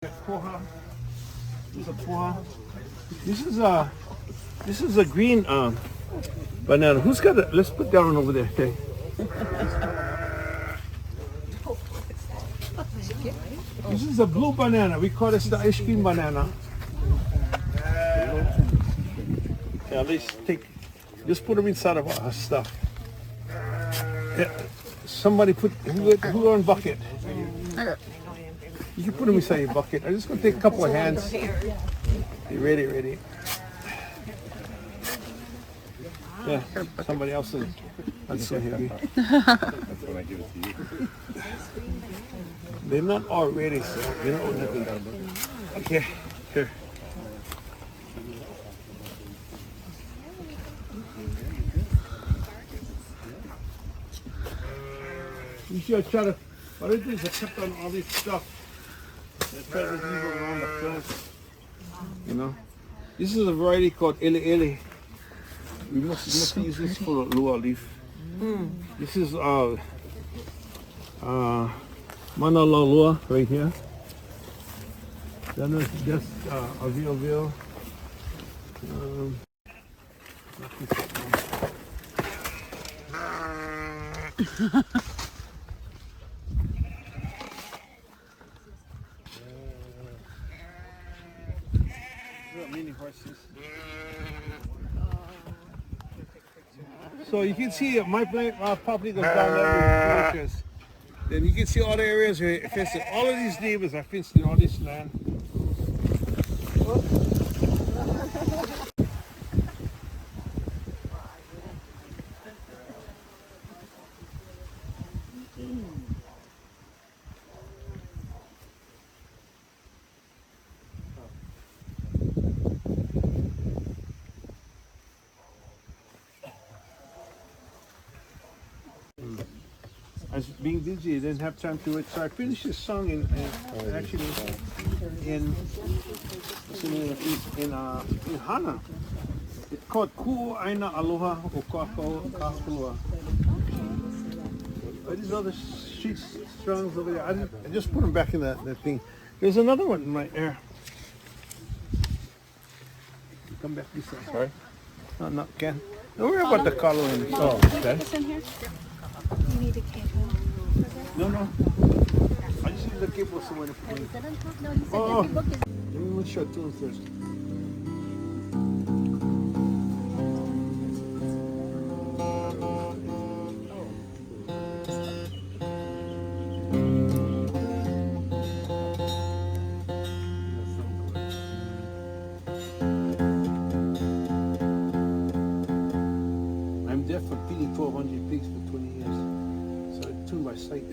Poha. This is a poha. This is a green banana. Who's got it? Let's put that one over there. Okay. This is a blue banana. We call this the ice cream banana. Yeah, let's just put them inside of our stuff. Yeah. Somebody who on bucket? You can put them inside your bucket. I'm just going to take a couple of hands. You ready? Yeah, somebody else is. That's so heavy. That's when I give it to you. They're not all ready, so you know nothing. Okay, here. You should try to. What I do is I kept on all this stuff. I try to leave it around the fence. You know, this is a variety called ele ele. We must use this for lua leaf. This is Manalaulua right here. Then there's just Avil. Mini horses. So you can see my property goes down there with acres. Then you can see all the areas where fenced. All of these neighbors are fenced in all this land. I was being busy, I didn't have time to do it. So I finished this song in Hana. It's called Ku Aina Aloha o Kakalua. These other street songs over there, I just put them back in that thing. There's another one in my air. Come back this way. Sorry? No, not Ken. Don't worry about the color in it. Oh, okay. You need a cable. No. I just need the cable somewhere to put it. No, he said Oh. that the book is... Let me show it to him first. I'm deaf for feeding 1,200 pigs for 20 years. So I tuned my sight.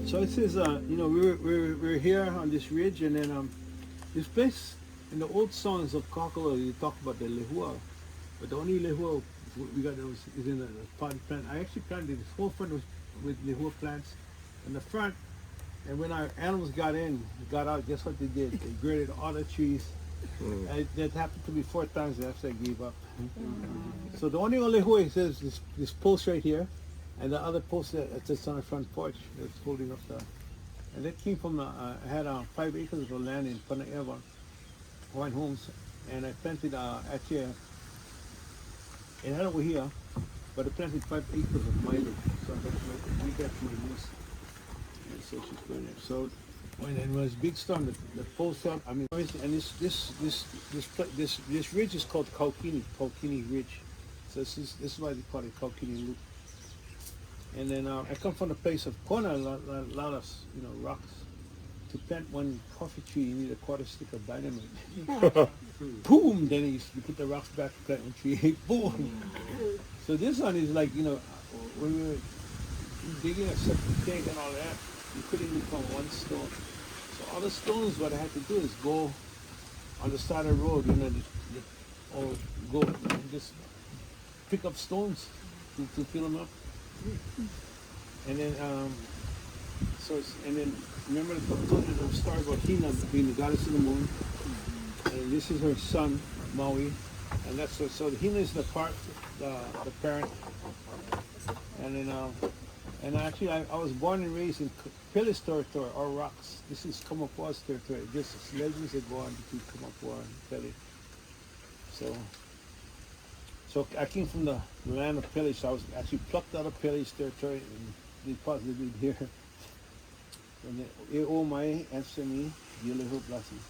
So it says, we're here on this ridge, and then this place in the old songs of Kakalo, you talk about the lehua, but the only lehua we got is in the potted plant. I actually planted this whole front with lehua plants in the front, and when our animals got out, guess what they did? They graded all the trees. That happened to me 4 times after I gave up. So the only lehua is this post right here. And the other post that's on the front porch that's holding up and that came from, I had 5 acres of land in Panaeva, Hawaiian Homes, and I planted, actually, it had over here, but I planted 5 acres of milo. So we got my niece, and so she's going there. So when it was big storm, the post up, and this ridge is called Kaukini Ridge. So this is why they call it Kaukini Loop. And then I come from the place of Kona, a lot of rocks. To plant one coffee tree, you need a quarter stick of dynamite. Boom! Then you put the rocks back, plant one tree. Boom! So this one is like, when we were digging a septic tank and all that, you couldn't even from one stone. So all the stones, what I had to do is go on the side of the road, or go just pick up stones to fill them up. And then, remember I told you the story about Hina being the goddess of the moon, and this is her son Maui, And that's so the hina is the parent, and then and actually I was born and raised in Pilis territory or rocks. This is Kahumoku's territory. This is legends that go on between Kahumoku and Pili. So I came from the land of Pili. So I was actually plucked out of Pili's territory and deposited here. And my answer me, Yelehu blessing,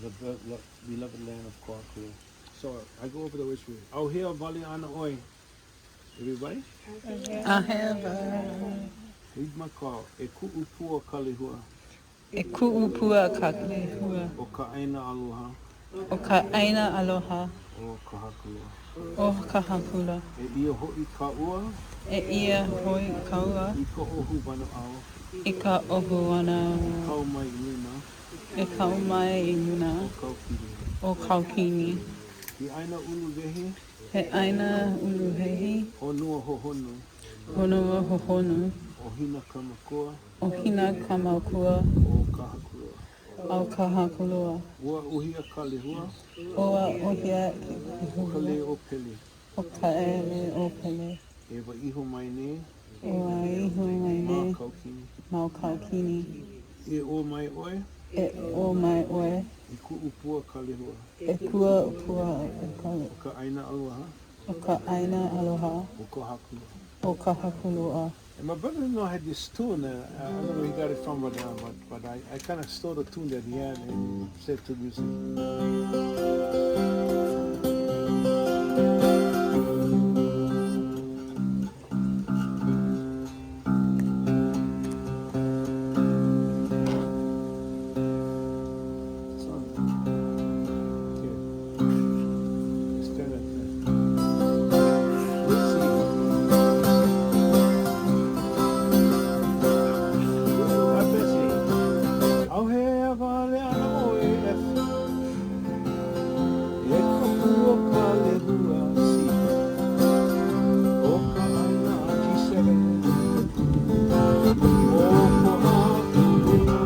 the beloved land of Kahumoku. So I go over the which way. Au here Valiana Oi. Everybody? I have Read my call. E ku'upua kalihua. e ku'upua kakalehua O ka aina aloha. o ka aina aloha O ka hakulua. o ka hakula. E ia ho'i ka ua. E ia hoi kaua I ka ohu wano au. i ka ohu ana Kau mai luna. e kau mai i luna O kau kiri. o kaukini. I aina ulu vehi. He aina uluhehi Honua hohonu. honua hohonu O hina kamakua. o hina kamakua O ka hakulua. au ka hakulua. Ua uhia kalihua. Oa ohia O ka le o pili. o ka ele o pele. E wa iho mai ne. Oa iho mai Ma ne kaukini. mau kaukini. E o mai oe. E o mai oe I ku'upua kalihua. e kua upua O ka aina aloha. o ka aina aloha O ka hakulua. o ka hakulua. And my brother-in-law had this tune, I don't know where he got it from, but I kind of stole the tune that he had and set to music. Let's turn it Let's see. Au he vale ana oe e kapua kale hua si o ka aina G7 o ko hakulua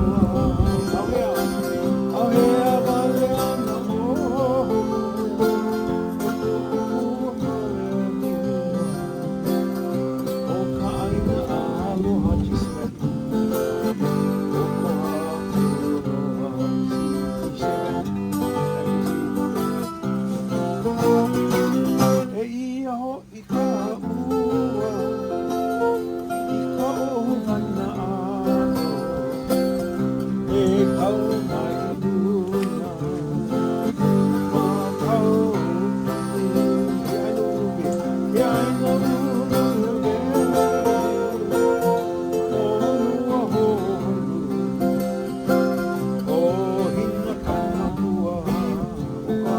au he vale ana oe e kapua kale hua o ka aina aloha G7 E ia ho i ka ua, i ka ohana ano, e kau mai luna, ma kau e aina ulume, e aina ulume, honua honu, o hina kamakua, o ka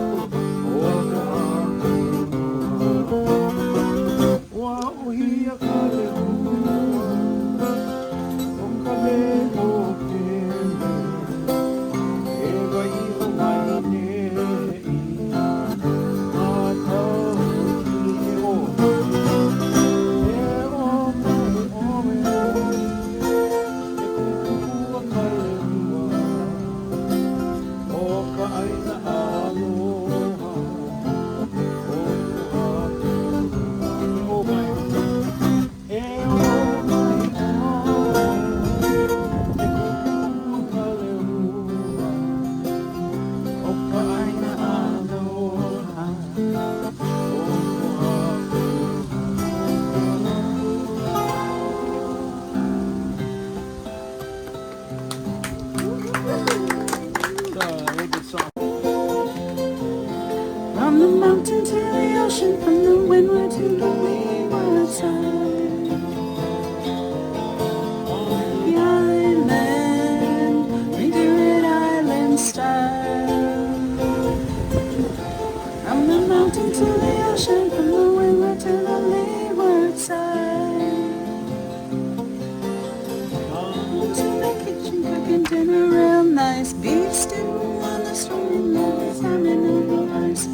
Wa uhia ka le hua, o ka le o pele, e wa iho mai ne I, ma tau ki e o mai ome, e kukua ka le hua, o ka aina aloha, o mai From the mountain to the ocean, from the windward to the leeward side. The island, we do it island style. From the mountain to the ocean, from the windward to the leeward side. To the kitchen, cooking dinner real nice. Beef stew on the stove, no salmon over ice.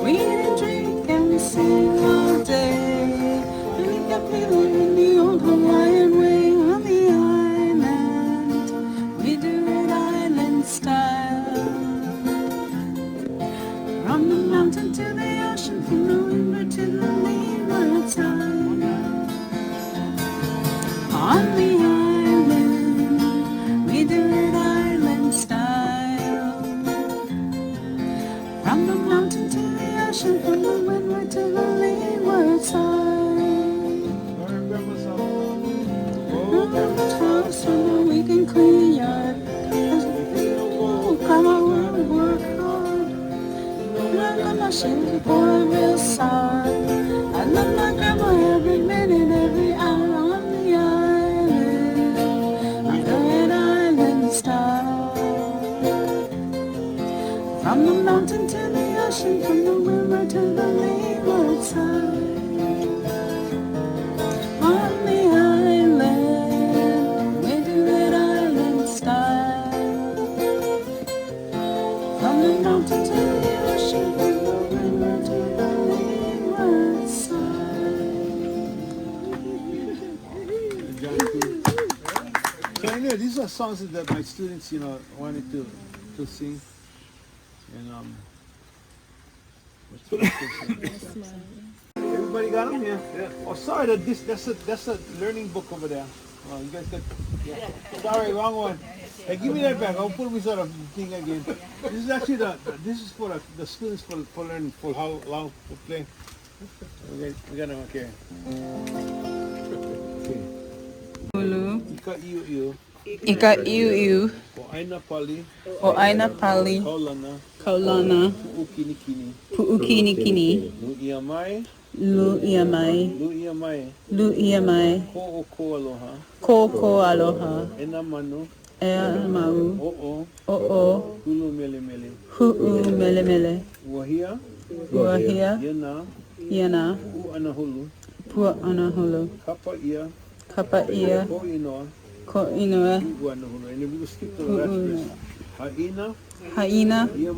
We eat and drink and we sing all day. And we got feeling in the old Hawaiian way on the island. We do it island style. From the mountain to We do it island style. From the mountain to the ocean, from the windward to the leeward side. Learn grandma song. From the house, from the weekend clean yard. Grandma will work hard. Grandma, she'll pour a real sour. I love my grandma every minute, every hour on the island. On the red island style. From the mountain to the ocean, from the windward to the leeward side. On the island, we do it island style. From the mountain to the ocean, from the windward to the leeward side. So anyway, these are songs that my students, wanted to sing. And everybody got them? Yeah. Oh, sorry, that's a learning book over there. Oh, you guys got, yeah. Sorry, wrong one. Hey, give me that back. I'll put me sort of thing again. This is actually this is for the students for learning, for how to play. We got them, okay. Hulu, Ika iu. Ika iu, O aina pali. o aina pali, Kaulana. kaulana, Ukinikini. puukinikini, Lu ia mai. lu ia mai, Lu ia mai. lu ia mai, Ko o ko aloha. ko aloha, Ena manu. ea mau, O. Hulu mele mele. hu'u mele mele, Wahia. uahia, Yana. iana, U ana hulu. pua ana hulu, Kapa ia. kapa ia, Ko inoa. ko inoa, U ana hulu. And if we skip to the last verse. Haina. haina, ia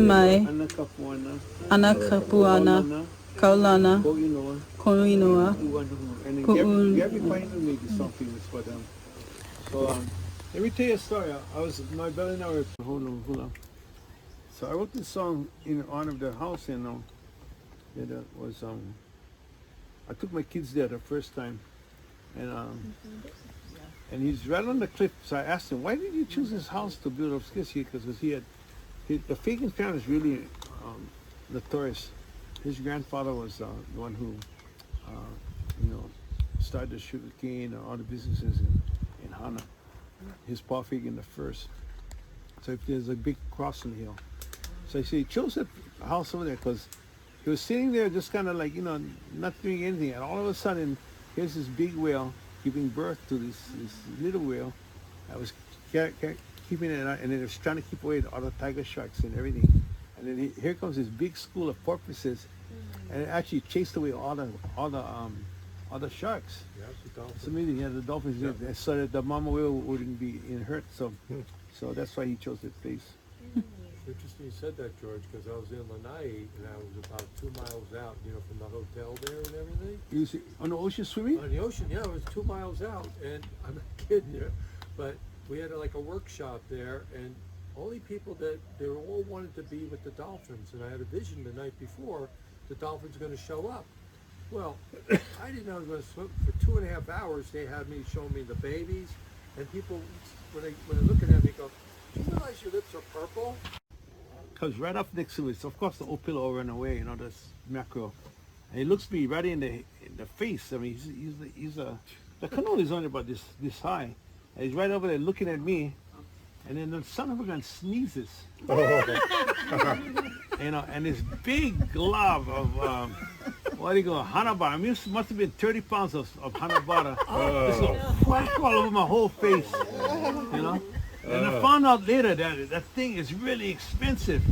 mai, Ana kapuana. ana kapuana, kaulana, Ko inoa. ko inoa, U ana hulu. And then Ku'un. Gabby finally made this song famous for them. So let me tell you a story. My belly and I were hula. So I wrote this song in honor of the house, that was I took my kids there the first time, and he's right on the cliff. So I asked him, why did you choose this house to build upstairs here? Because the Fagan family is really notorious. His grandfather was the one who, started the sugar cane and all the businesses in Hana. His Pa Fagan the first. So if there's a big cross in the hill. So he said he chose a house over there because he was sitting there just kind of like, not doing anything. And all of a sudden, here's this big whale giving birth to this little whale. I was keeping it, and it was trying to keep away all the tiger sharks and everything. And then here comes this big school of porpoises, and it actually chased away all the sharks. Yeah, the dolphins. It's amazing. Yeah, the dolphins, Yeah. so that the mama whale wouldn't be hurt. So that's why he chose that place. Interesting you said that, George, because I was in Lanai and I was about 2 miles out, from the hotel there and everything. You see, on the ocean swimming? On the ocean, yeah, it was 2 miles out, and I'm not kidding you, but we had like a workshop there, and only people that they all wanted to be with the dolphins, and I had a vision the night before the dolphins were going to show up. Well, I didn't know I was going to swim for 2.5 hours. They had me show me the babies, and people when they're looking at me go, "Do you realize your lips are purple?" Because right up next to it, of course, the old pillow ran away, this mackerel. And he looks me right in the face. I mean, the canoe is only about this high. And he's right over there looking at me. And then the son of a gun sneezes. And this big glob of, what do you call Hanabara? I mean, it must have been 30 pounds of Hanabara. Just go whack all over my whole face, And I found out later that thing is really expensive.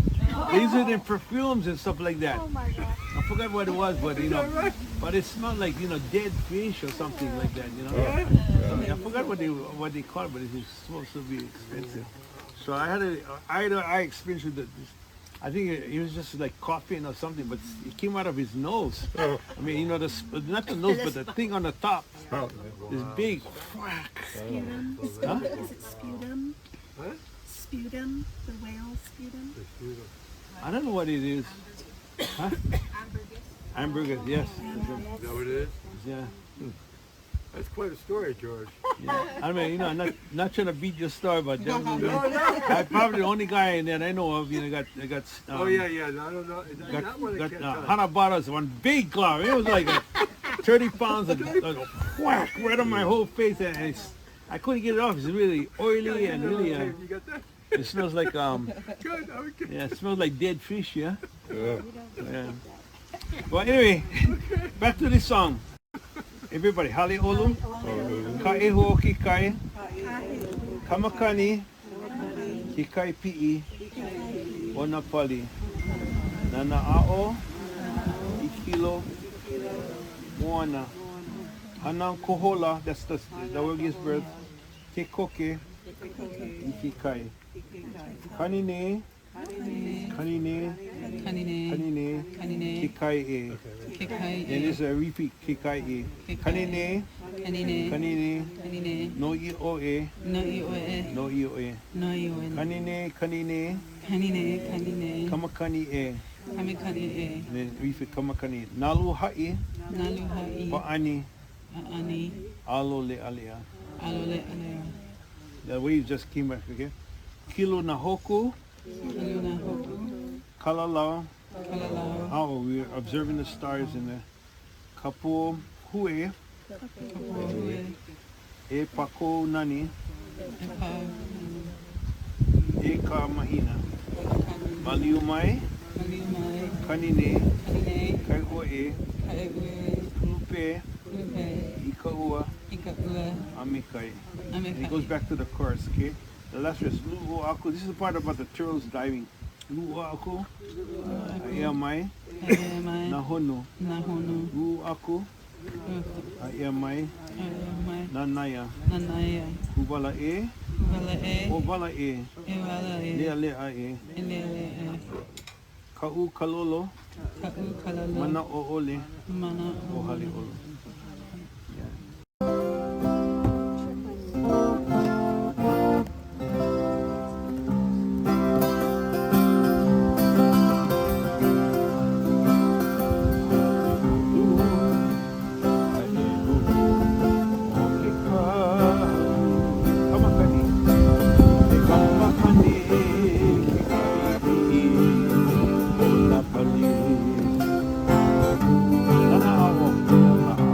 They use it in perfumes and stuff like that. Oh my God. I forgot what it was, but but it smelled like dead fish or something like that. I forgot what they call it, but it's supposed to be expensive. So I had I experienced with this. I think it was just like coughing or something, but it came out of his nose. I mean, not the nose, but the thing on the top. This big. Sputum? Huh? Is it sputum? Huh? Sputum? The whale sputum? I don't know what it is. Huh? Hamburgers, yes. Is that what it is? Yeah. That's quite a story, George. I mean, you know, not trying to beat your story, but I'm probably the only guy in there I know of. You know, got Oh yeah. I don't know. That one I got can't tell. Hana bought us one big cloud. It was like 30 pounds of whack right on my whole face, and I couldn't get it off. It's really oily and really. You got that? It smells like Good. Okay. yeah, it smells like dead fish. Yeah. Yeah. Well, anyway, back to this song. Everybody, Hale Olu, Kae Hoki Kai, Kamakani, Hikai Pi'i, Onapali, Nana'ao, Ikilo, Moana, Hanang Kohola, that's the word gives birth, Te Koke, Ikikai, Kanine, Kanine, Kanine, Kikai E. Kikai, Then there's a repeat, Kikai E. Kanine, Kanine, Kanine, Kanine, no I O E, no Ioe, no I O E. no Ioe, Kanine, Kanine, Kanine, Kamakani E. Kamikani, Then repeat Kamakani. Nalu Ha'i, Naluhai, Pa'ani, Ani, Alo Le Alea. Alole Alea, The wave just came back, okay? Kilo Nahoku, Aluna Hoku, Kalala. Kalalao, Oh, we're observing the stars in the Kapo Hue, Kapoe, E Pako Nani, Epa, E Ka Mahina, Maliumai, Maliumai, Kanine, Kanine, Kai Oe, Kaeue, Lupe, Lupe, Ikaua, Ikaua, Amikai. And it Amikai, goes back to the chorus, okay? The last verse, Lu'o Aku. This is the part about the turtles diving. Lu'o Aku, Aiamai, Aiamai, Nahono, Nahono, Lu'o Aku, Aiamai, Aiamai, Nanaya, Nanaya, Uvala E, Valae, Ovala E, Ewalae, Lea Lea E, Elele, Ka'u Kalolo, Ka'u Kalalo, Mana O'ole, Mana, Ohale Olo. Nana'ao,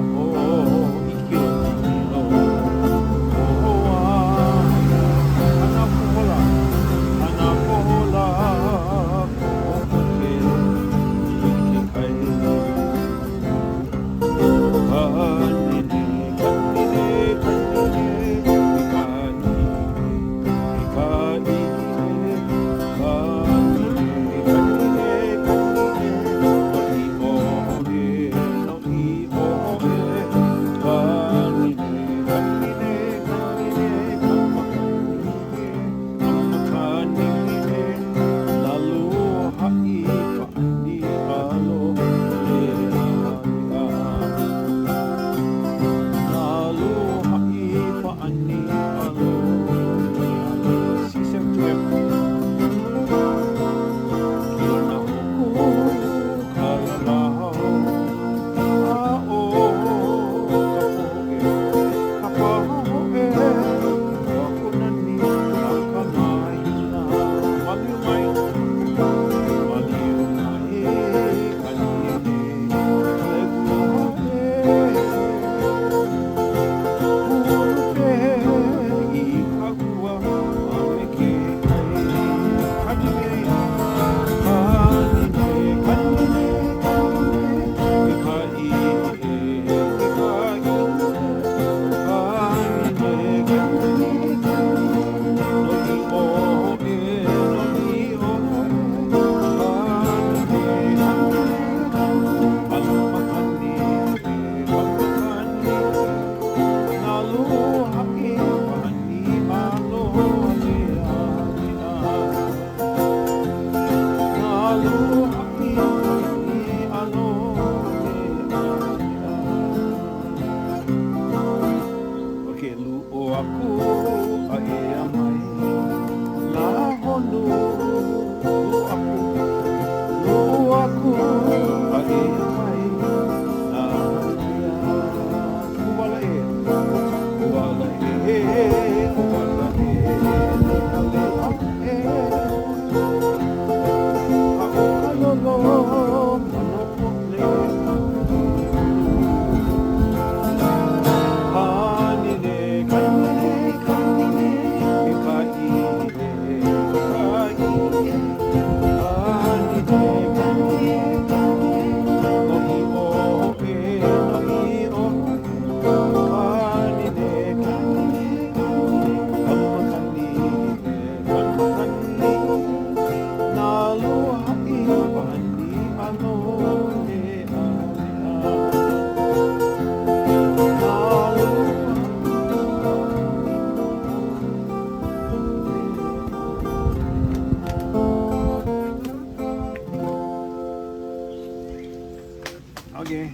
Okay.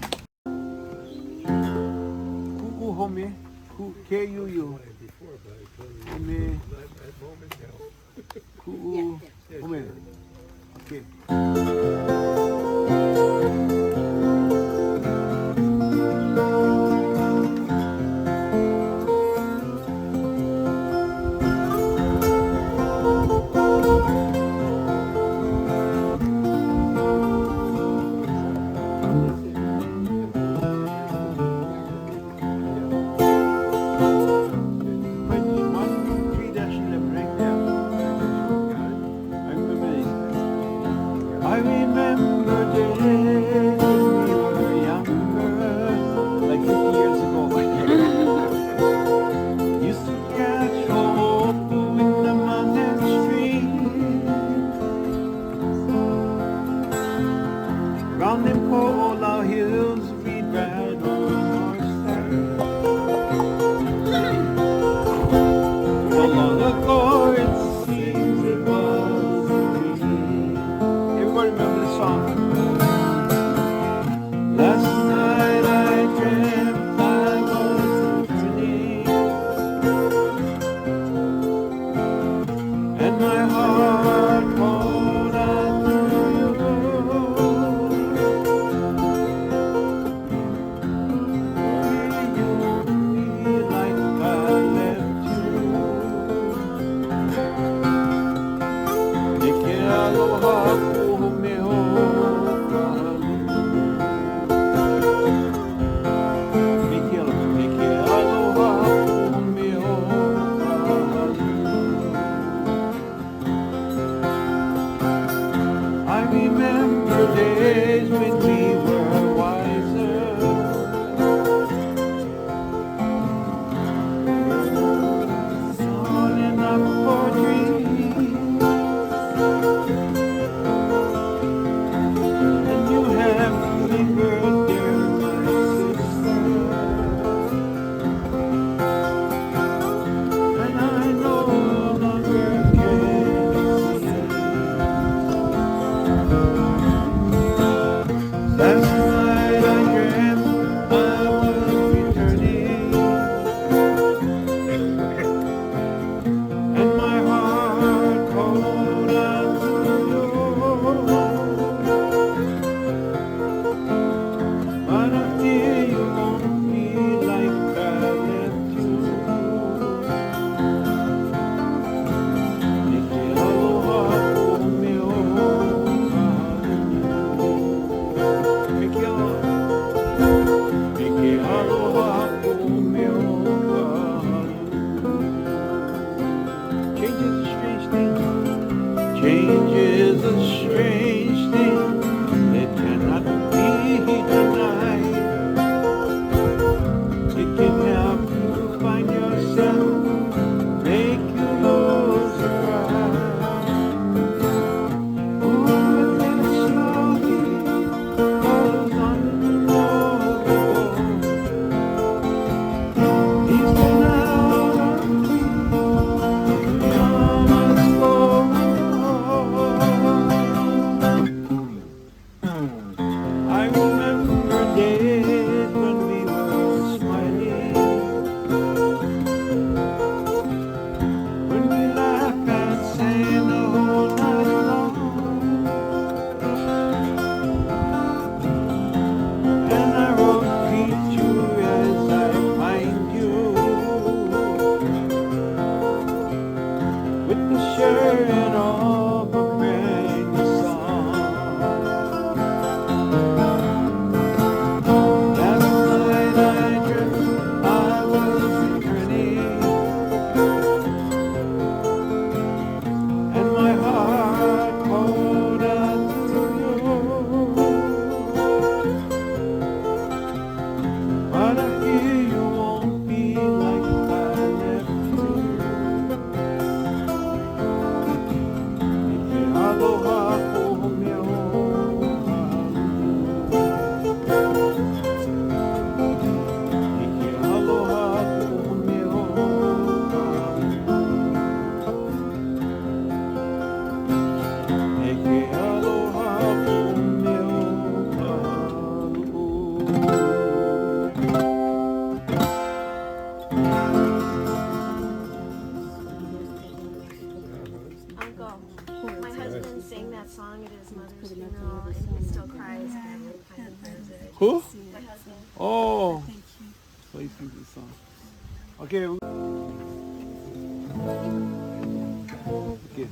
Ku'u home. K-U-U. Before, but I told you Home. that moment now. Ku'u Yeah, home. sure. Okay. One, 3-11, right there. I remember these. I remember days when we were younger, like 50 years ago. Used to catch Kahumoku in the mountain stream. Round them polar hills we'd ride on horseback. So long ago it seems it was a dream. Everybody remember the song? Last night I dreamt I was returning, and my heart called out to you. You feel like I left you. Eke aloha kuhumeo kahalu. Eke aloha kuhumeo kahalu. I remember days when we were wiser. Starting up for dreams. And you have lingered there, my sister. And I no longer can see. Last night I dreamt I was returning, and my heart called out to you. But I fear you won't be like I left you. Eke aloha kuhumeo kahalu. Eke aloha. Eke aloha kuhumeo kahalu. Change is a strange thing. Change is a strange thing that cannot be denied. It can help you find yourself, make you lose your pride. Oh, and then slowly goes unnoticeable. These now must go. I remember days when we were smiling, when we laughed and sang the whole night long. And I wrote greet you as I find you, with the shirt of a brand new song. Last night I dreamt I was returning, and my heart called out to you. But I fear you won't be like I left you. go. My husband sang that song at his mother's funeral, and he still cries every time he hears it. Who? My husband. Oh. So he sings this song. Okay. Okay.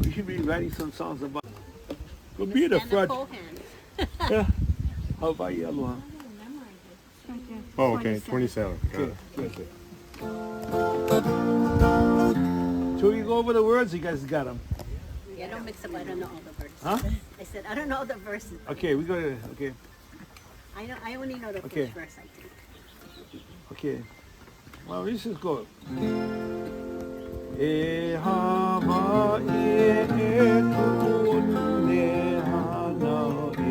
We should be writing some songs about. Go be the front. Yeah. How about you, Aloha? Oh, okay, 27. Got Okay. it. Okay. Shall we go over the words? You guys got them. Yeah, don't mix up. I don't know all the verses. Huh? I said I don't know the verses. Okay, we go to. Okay. I know. I only know the Okay. first verse. I think. Okay. Well, let's just go. E hava e tu ne hana e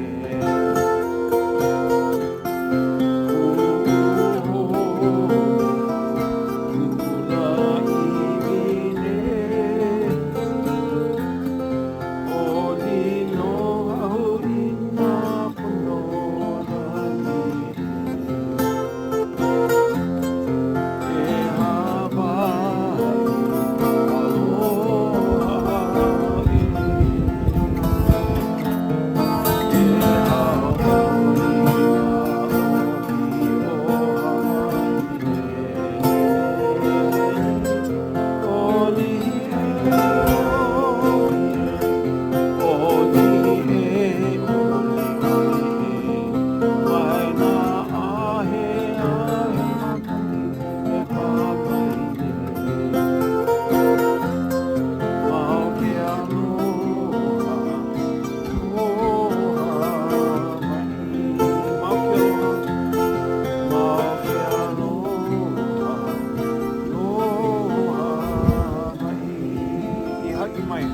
ha'i mai.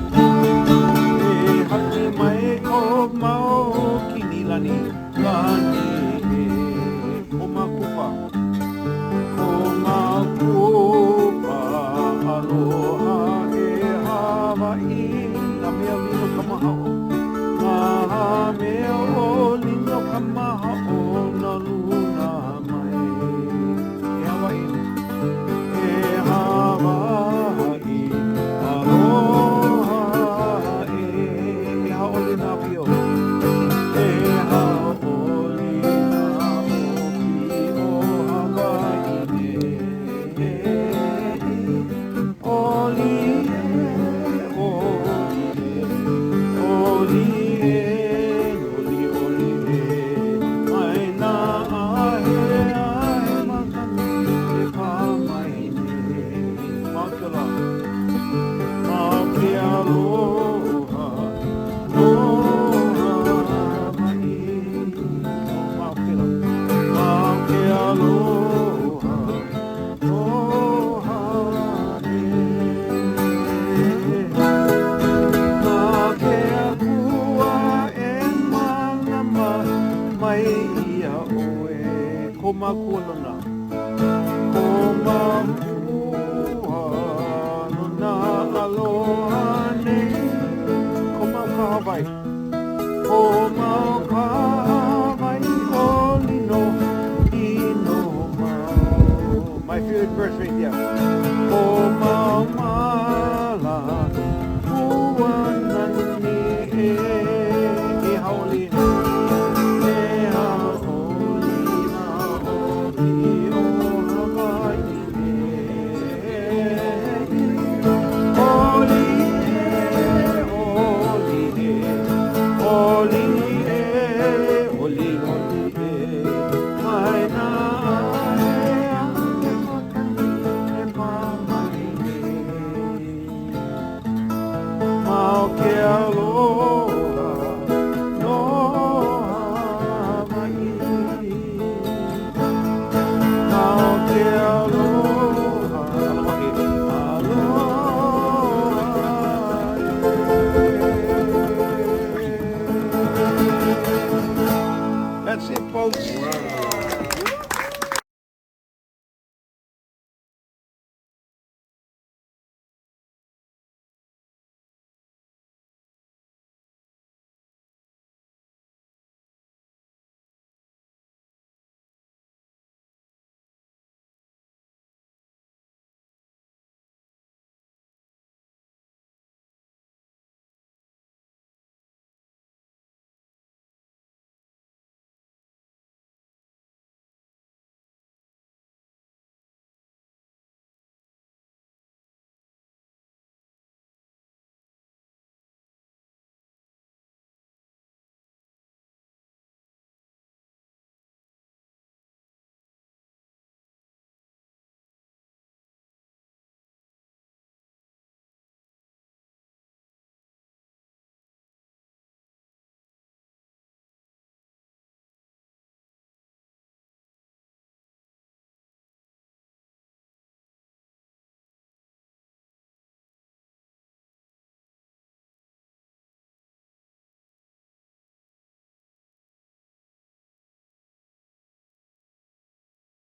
E ha'i mai o mau kinilani lani e o makupa. O makupa aloha e Hawaii na mea lino ka maha o